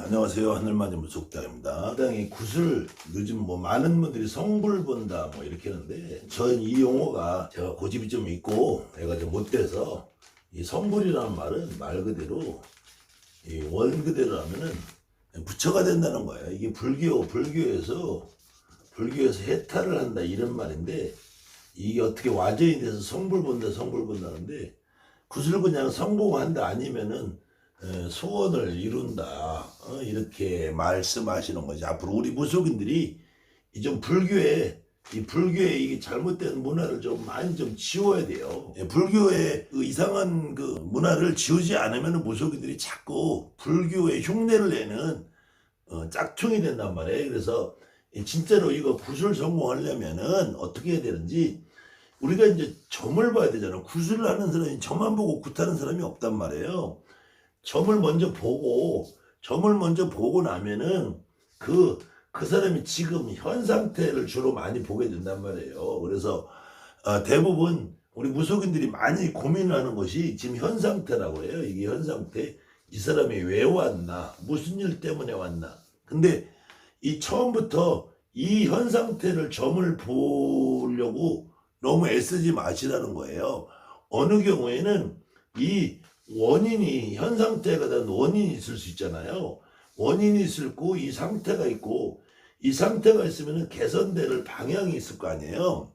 안녕하세요. 하늘맞은 무속다입니다. 당이 구슬 요즘 많은 분들이 성불 본다 이렇게 하는데 저는 이 용어가 제가 고집이 좀 있고 내가 좀 못돼서 이 성불이라는 말은 말 그대로 이 원 그대로 하면은 부처가 된다는 거예요. 이게 불교에서 해탈을 한다 이런 말인데 이게 어떻게 와전이 돼서 성불 본다는데 구슬 그냥 성공한다 아니면은 소원을 이룬다 이렇게 말씀하시는 거죠. 앞으로 우리 무속인들이 좀 불교에 이게 잘못된 문화를 좀 많이 좀 지워야 돼요. 불교의 그 이상한 그 문화를 지우지 않으면 무속인들이 자꾸 불교의 흉내를 내는 짝퉁이 된단 말이에요. 그래서 진짜로 이거 구슬 성공하려면은 어떻게 해야 되는지 우리가 이제 점을 봐야 되잖아. 구슬을 하는 사람이 점만 보고 굿하는 사람이 없단 말이에요. 점을 먼저 보고 나면은 그 사람이 지금 현 상태를 주로 많이 보게 된단 말이에요. 그래서 대부분 우리 무속인들이 많이 고민하는 것이 지금 현 상태라고 해요. 이게 현 상태. 이 사람이 왜 왔나? 무슨 일 때문에 왔나? 근데 이 처음부터 이 현 상태를 점을 보려고 너무 애쓰지 마시라는 거예요. 어느 경우에는 이 원인이 현 상태가 된 원인이 있을 수 있잖아요. 원인이 있고 이 상태가 있고 이 상태가 있으면 개선될 방향이 있을 거 아니에요.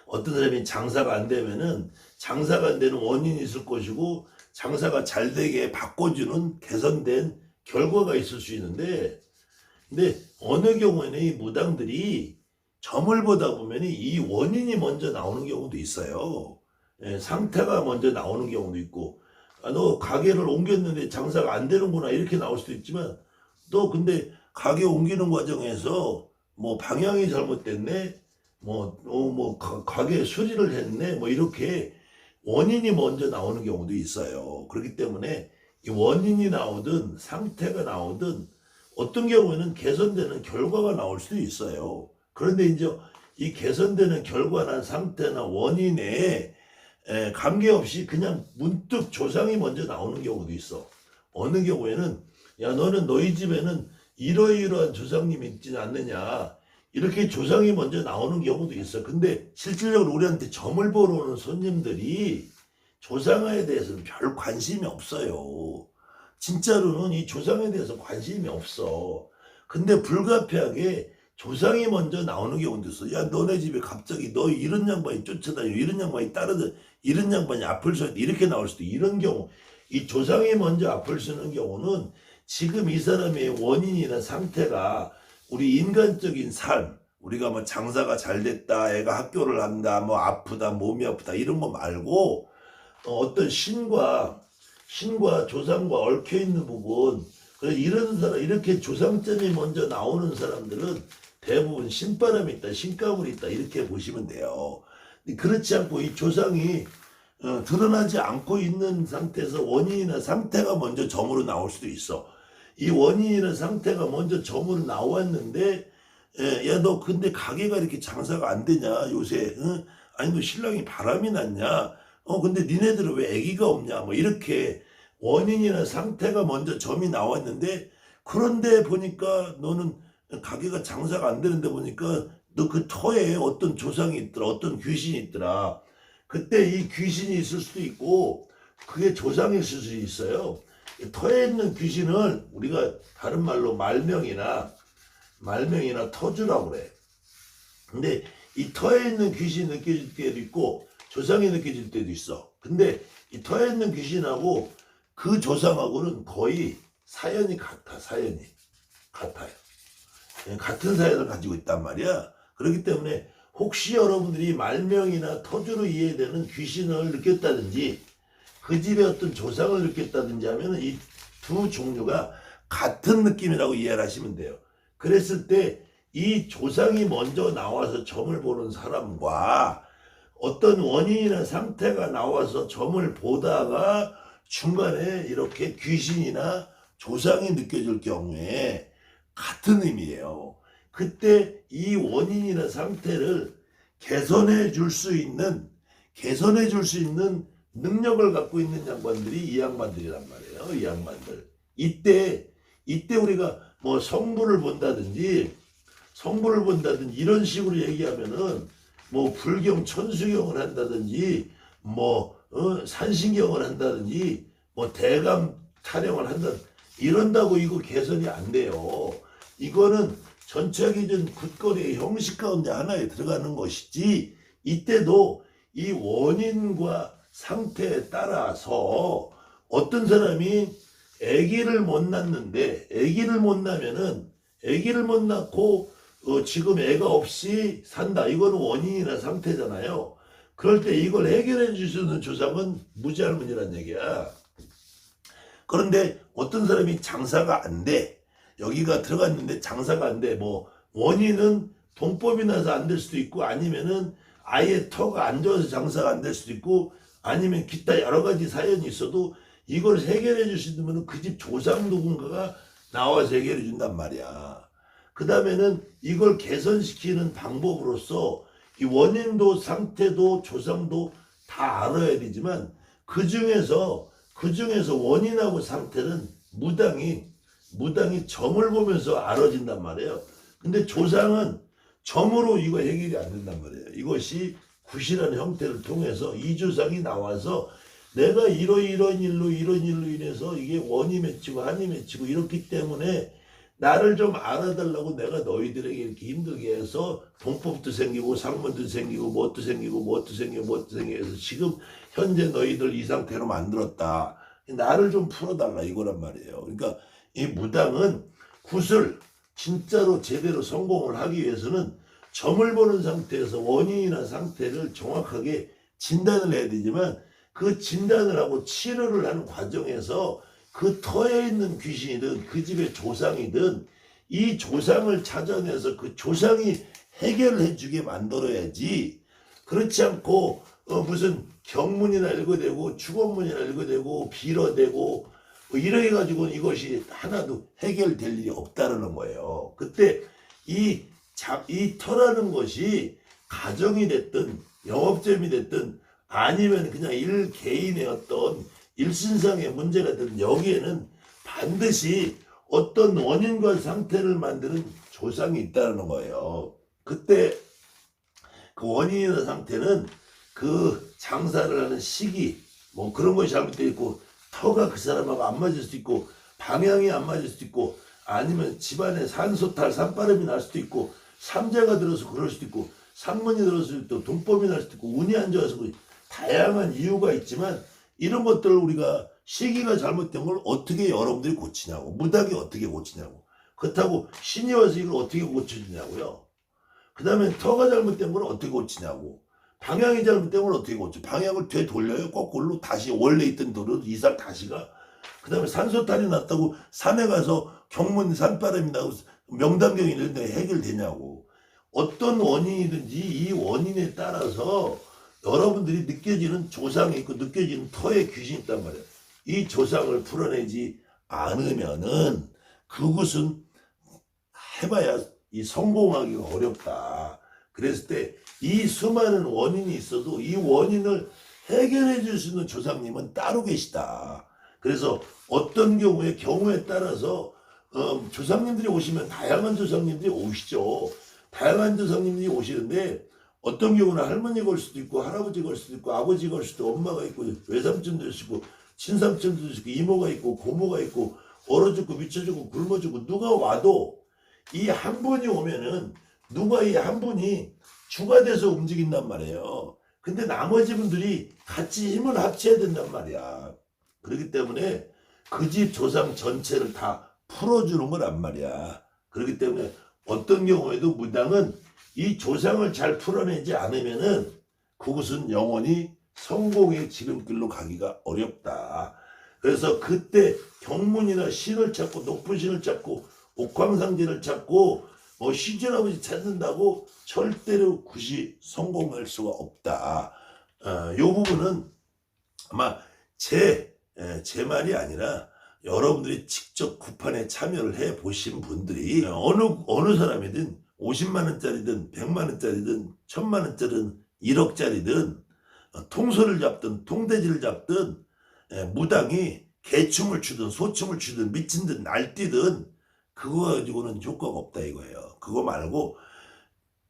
어떤 사람이 장사가 안 되면은 장사가 안 되는 원인이 있을 것이고 장사가 잘 되게 바꿔주는 개선된 결과가 있을 수 있는데 근데 어느 경우에는 이 무당들이 점을 보다 보면 이 원인이 먼저 나오는 경우도 있어요. 상태가 먼저 나오는 경우도 있고 너 가게를 옮겼는데 장사가 안 되는구나 이렇게 나올 수도 있지만 또 근데 가게 옮기는 과정에서 방향이 잘못됐네 가게 수리를 했네 이렇게 원인이 먼저 나오는 경우도 있어요. 그렇기 때문에 이 원인이 나오든 상태가 나오든 어떤 경우에는 개선되는 결과가 나올 수도 있어요. 그런데 이제 이 개선되는 결과나 상태나 원인에 관계없이 그냥 문득 조상이 먼저 나오는 경우도 있어. 어느 경우에는 야 너는 너희 집에는 이러이러한 조상님이 있지 않느냐 이렇게 조상이 먼저 나오는 경우도 있어. 근데 실질적으로 우리한테 점을 보러 오는 손님들이 조상에 대해서는 별 관심이 없어요. 진짜로는 이 조상에 대해서 관심이 없어. 근데 불가피하게 조상이 먼저 나오는 경우도 있어. 야 너네 집에 갑자기 너 이런 양반이 쫓아다니고 이런 양반이 따르든 이런 양반이 앞을 서야 돼 이렇게 나올 수도 이런 경우 이 조상이 먼저 앞을 서는 경우는 지금 이 사람의 원인이나 상태가 우리 인간적인 삶 우리가 장사가 잘 됐다 애가 학교를 간다 아프다 몸이 아프다 이런 거 말고 어떤 신과 조상과 얽혀 있는 부분 그래서 이런 사람 이렇게 조상점이 먼저 나오는 사람들은 대부분 신바람이 있다 신가물이 있다 이렇게 보시면 돼요. 그렇지 않고 이 조상이 드러나지 않고 있는 상태에서 원인이나 상태가 먼저 점으로 나올 수도 있어. 이 원인이나 상태가 먼저 점으로 나왔는데 야 너 근데 가게가 이렇게 장사가 안 되냐 요새 아니 너 신랑이 바람이 났냐 근데 니네들은 왜 아기가 없냐 이렇게 원인이나 상태가 먼저 점이 나왔는데 그런데 보니까 너는 가게가 장사가 안 되는데 보니까 너 그 터에 어떤 조상이 있더라 어떤 귀신이 있더라. 그때 이 귀신이 있을 수도 있고 그게 조상이 있을 수 있어요. 터에 있는 귀신을 우리가 다른 말로 말명이나 터주라고 그래. 근데 이 터에 있는 귀신이 느껴질 때도 있고 조상이 느껴질 때도 있어. 근데 이 터에 있는 귀신하고 그 조상하고는 거의 사연이 같아요. 같은 사연을 가지고 있단 말이야. 그렇기 때문에 혹시 여러분들이 말명이나 터주로 이해되는 귀신을 느꼈다든지 그 집에 어떤 조상을 느꼈다든지 하면 이 두 종류가 같은 느낌이라고 이해를 하시면 돼요. 그랬을 때 이 조상이 먼저 나와서 점을 보는 사람과 어떤 원인이나 상태가 나와서 점을 보다가 중간에 이렇게 귀신이나 조상이 느껴질 경우에 같은 의미예요. 그때 이 원인이나 상태를 개선해 줄 수 있는 능력을 갖고 있는 양반들이 이 양반들이란 말이에요. 이 양반들. 이때 이때 우리가 뭐 성부를 본다든지 이런 식으로 얘기하면은 뭐 불경 천수경을 한다든지 뭐 산신경을 한다든지 뭐 대감 타령을 한다 이런다고 이거 개선이 안 돼요. 이거는 전차기전 굿거리의 형식 가운데 하나에 들어가는 것이지 이때도 이 원인과 상태에 따라서 어떤 사람이 아기를 못 낳는데 아기를 못 낳고 지금 애가 없이 산다. 이거는 원인이나 상태잖아요. 그럴 때 이걸 해결해 줄 수 있는 조상은 무지할문이란 얘기야. 그런데 어떤 사람이 장사가 안 돼. 여기가 들어갔는데 장사가 안 돼. 뭐 원인은 동법이 나서 안 될 수도 있고 아니면은 아예 터가 안 좋아서 장사가 안 될 수도 있고 아니면 기타 여러 가지 사연이 있어도 이걸 해결해 주시면 그 집 조상 누군가가 나와서 해결해 준단 말이야. 그 다음에는 이걸 개선시키는 방법으로서 이 원인도 상태도 조상도 다 알아야 되지만 그 중에서 원인하고 상태는 무당이 점을 보면서 알아진단 말이에요. 근데 조상은 점으로 이거 해결이 안 된단 말이에요. 이것이 굿이라는 형태를 통해서 이 조상이 나와서 내가 이런 일로 인해서 이게 원이 맺히고 한이 맺히고 이렇기 때문에 나를 좀 알아달라고 내가 너희들에게 이렇게 힘들게 해서 동법도 생기고 상문도 생기고 뭣도 생기고 해서 지금 현재 너희들 이 상태로 만들었다. 나를 좀 풀어달라 이거란 말이에요. 그러니까 이 무당은 굿을 진짜로 제대로 성공을 하기 위해서는 점을 보는 상태에서 원인이나 상태를 정확하게 진단을 해야 되지만 그 진단을 하고 치료를 하는 과정에서 그 터에 있는 귀신이든 그 집의 조상이든 이 조상을 찾아내서 그 조상이 해결해 주게 만들어야지. 그렇지 않고 무슨 경문이나 읽어대고 축원문이나 읽어대고 빌어대고 뭐 이래 가지고 이것이 하나도 해결될 일이 없다라는 거예요. 그때 이 터라는 것이 가정이 됐든 영업점이 됐든 아니면 그냥 개인의 어떤 일신상의 문제가 되든 여기에는 반드시 어떤 원인과 상태를 만드는 조상이 있다는 거예요. 그때 그 원인이나 상태는 그 장사를 하는 시기 뭐 그런 것이 잘못되어 있고 터가 그 사람하고 안 맞을 수도 있고 방향이 안 맞을 수도 있고 아니면 집안에 산소탈 산바람이 날 수도 있고 삼재가 들어서 그럴 수도 있고 산문이 들어서 또 돈법이 날 수도 있고 운이 안 좋아서 다양한 이유가 있지만 이런 것들을 우리가 시기가 잘못된 걸 어떻게 여러분들이 고치냐고 무당이 어떻게 고치냐고 그렇다고 신이 와서 이걸 어떻게 고쳐주냐고요. 그 다음에 터가 잘못된 걸 어떻게 고치냐고 방향이 잘못된 걸 어떻게 고쳐 방향을 되돌려요 거꾸로 다시 원래 있던 도로 이상 다시 가. 그 다음에 산소탈이 났다고 산에 가서 경문 산바람이 나고 명당경이 이런데 해결되냐고. 어떤 원인이든지 이 원인에 따라서 여러분들이 느껴지는 조상이 있고 느껴지는 터에 귀신이 있단 말이에요. 이 조상을 풀어내지 않으면은 그것은 해봐야 이 성공하기가 어렵다. 그랬을 때 이 수많은 원인이 있어도 이 원인을 해결해 줄 수 있는 조상님은 따로 계시다. 그래서 어떤 경우에 따라서 조상님들이 오시면 다양한 조상님들이 오시죠. 다양한 조상님들이 오시는데 어떤 경우는 할머니가 올 수도 있고 할아버지가 올 수도 있고 아버지가 올 수도 있고 엄마가 있고 외삼촌도 있고 친삼촌도 있고 이모가 있고 고모가 있고 얼어 죽고 미쳐 죽고 굶어 죽고 누가 와도 이 한 분이 오면은 누가 이 한 분이 주가 돼서 움직인단 말이에요. 근데 나머지 분들이 같이 힘을 합쳐야 된단 말이야. 그렇기 때문에 그 집 조상 전체를 다 풀어주는 거란 말이야. 그렇기 때문에 어떤 경우에도 무당은 이 조상을 잘 풀어내지 않으면은 그것은 영원히 성공의 지름길로 가기가 어렵다. 그래서 그때 경문이나 신을 찾고 높은 신을 찾고 옥황상제를 찾고 뭐 시전아버지 찾는다고 절대로 굿이 성공할 수가 없다. 이 부분은 아마 제 말이 아니라 여러분들이 직접 굿판에 참여를 해 보신 분들이 어느 사람이든 50만 원짜리든 100만 원짜리든 1000만 원짜리든 1억짜리든 통소를 잡든 통대지를 잡든 무당이 개춤을 추든 소춤을 추든 미친 듯 날뛰든 그거 가지고는 효과가 없다 이거예요. 그거 말고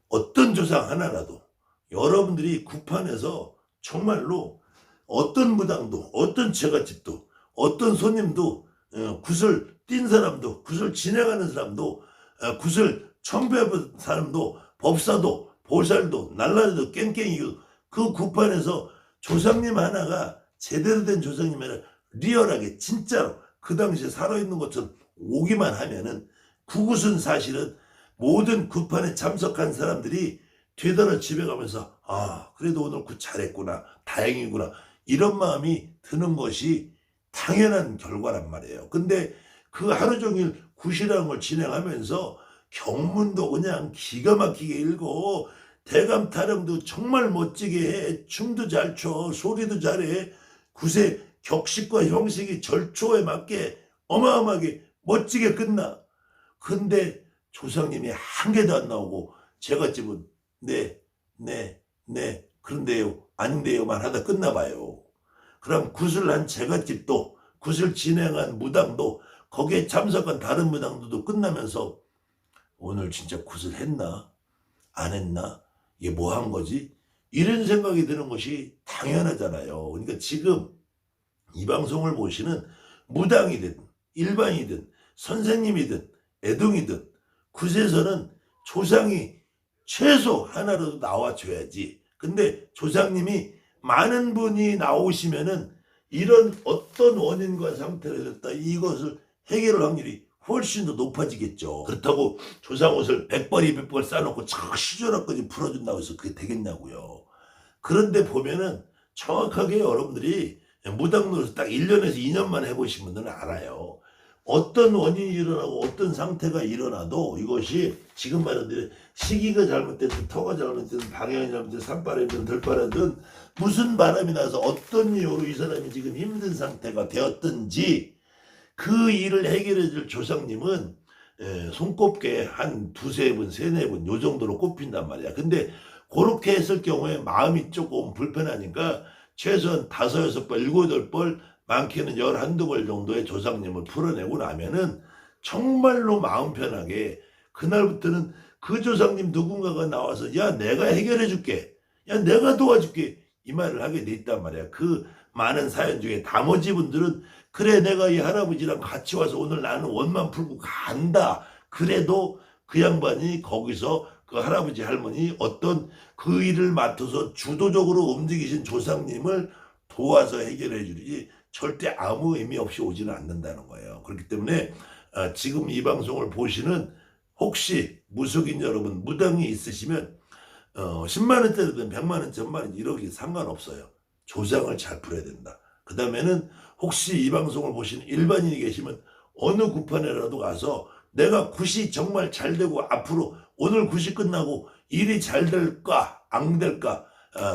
어떤 조상 하나라도 여러분들이 구판에서 정말로 어떤 무당도 어떤 처갓집도 어떤 손님도 굿을 띈 사람도 굿을 진행하는 사람도 굿을 첨부해본 사람도 법사도 보살도 날라리도 깽깽이도 그 구판에서 조상님 하나가 제대로 된 조상님이라 리얼하게 진짜로 그 당시에 살아있는 것처럼 오기만 하면은 그곳은 사실은 모든 굿판에 참석한 사람들이 되돌아 집에 가면서 아 그래도 오늘 굿 잘했구나 다행이구나 이런 마음이 드는 것이 당연한 결과란 말이에요. 근데 그 하루 종일 굿이라는 걸 진행하면서 경문도 그냥 기가 막히게 읽고 대감 타령도 정말 멋지게 해 춤도 잘 춰 소리도 잘해 굿의 격식과 형식이 절초에 맞게 어마어마하게 멋지게 끝나. 근데 조상님이 한 개도 안 나오고 제갓집은 네 그런데요 아닌데요만 하다 끝나봐요. 그럼 굿을 한 제갓집도 굿을 진행한 무당도 거기에 참석한 다른 무당들도 끝나면서 오늘 진짜 굿을 했나 안 했나 이게 뭐 한 거지 이런 생각이 드는 것이 당연하잖아요. 그러니까 지금 이 방송을 보시는 무당이든 일반이든 선생님이든 애동이든 굿에서는 조상이 최소 하나라도 나와줘야지. 근데 조상님이 많은 분이 나오시면은 이런 어떤 원인과 상태를 됐다 이것을 해결할 확률이 훨씬 더 높아지겠죠. 그렇다고 조상 옷을 100벌 200벌 싸놓고 저 시조라까지 풀어준다고 해서 그게 되겠냐고요. 그런데 보면은 정확하게 여러분들이 무당노릇 딱 1년에서 2년만 해보신 분들은 알아요. 어떤 원인이 일어나고 어떤 상태가 일어나도 이것이 지금 말한 시기가 잘못됐든 터가 잘못됐든 방향이 잘못됐든 산바람이든 들바람이든 무슨 바람이 나서 어떤 이유로 이 사람이 지금 힘든 상태가 되었든지 그 일을 해결해 줄 조상님은 손꼽게 한 두세 분, 세네 분 요 정도로 꼽힌단 말이야. 근데 그렇게 했을 경우에 마음이 조금 불편하니까 최소한 5, 6벌, 7, 8벌 많게는 11, 12벌 정도의 조상님을 풀어내고 나면은 정말로 마음 편하게 그날부터는 그 조상님 누군가가 나와서 야 내가 해결해 줄게 야 내가 도와줄게 이 말을 하게 돼 있단 말이야. 그 많은 사연 중에 나머지 분들은 그래 내가 이 할아버지랑 같이 와서 오늘 나는 원만 풀고 간다. 그래도 그 양반이 거기서 그 할아버지 할머니 어떤 그 일을 맡아서 주도적으로 움직이신 조상님을 도와서 해결해 주지 절대 아무 의미 없이 오지는 않는다는 거예요. 그렇기 때문에 지금 이 방송을 보시는 혹시 무속인 여러분 무당이 있으시면 10만 원짜리든 100만 원, 1000만 원 이러기 상관없어요. 조상을 잘 풀어야 된다. 그 다음에는 혹시 이 방송을 보시는 일반인이 계시면 어느 구판에라도 가서 내가 굿이 정말 잘 되고 앞으로 오늘 굿이 끝나고 일이 잘 될까 안 될까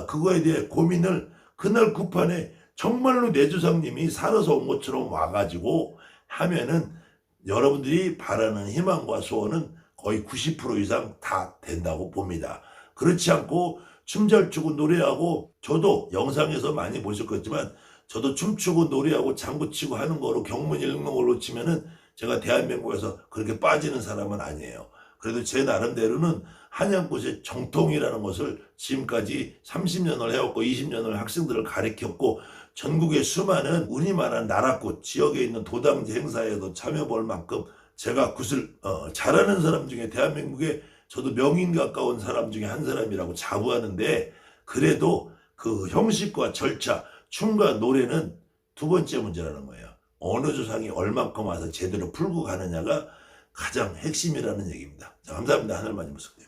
그거에 대해 고민을 그날 구판에 정말로 내 조상님이 살아서 온 것처럼 와가지고 하면은 여러분들이 바라는 희망과 소원은 거의 90% 이상 다 된다고 봅니다. 그렇지 않고 춤 잘 추고 노래하고 저도 영상에서 많이 보셨겠지만 저도 춤추고 노래하고 장구치고 하는 거로 경문 읽는 걸로 치면은 제가 대한민국에서 그렇게 빠지는 사람은 아니에요. 그래도 제 나름대로는 한양굿의 정통이라는 것을 지금까지 30년을 해왔고 20년을 학생들을 가르쳤고 전국의 수많은 우리만한 나라굿 지역에 있는 도당지 행사에도 참여볼 만큼 제가 굿을 잘하는 사람 중에 대한민국에 저도 명인 가까운 사람 중에 한 사람이라고 자부하는데 그래도 그 형식과 절차 춤과 노래는 두 번째 문제라는 거예요. 어느 조상이 얼만큼 와서 제대로 풀고 가느냐가 가장 핵심이라는 얘기입니다. 자, 감사합니다. 하늘만이 무섭게요.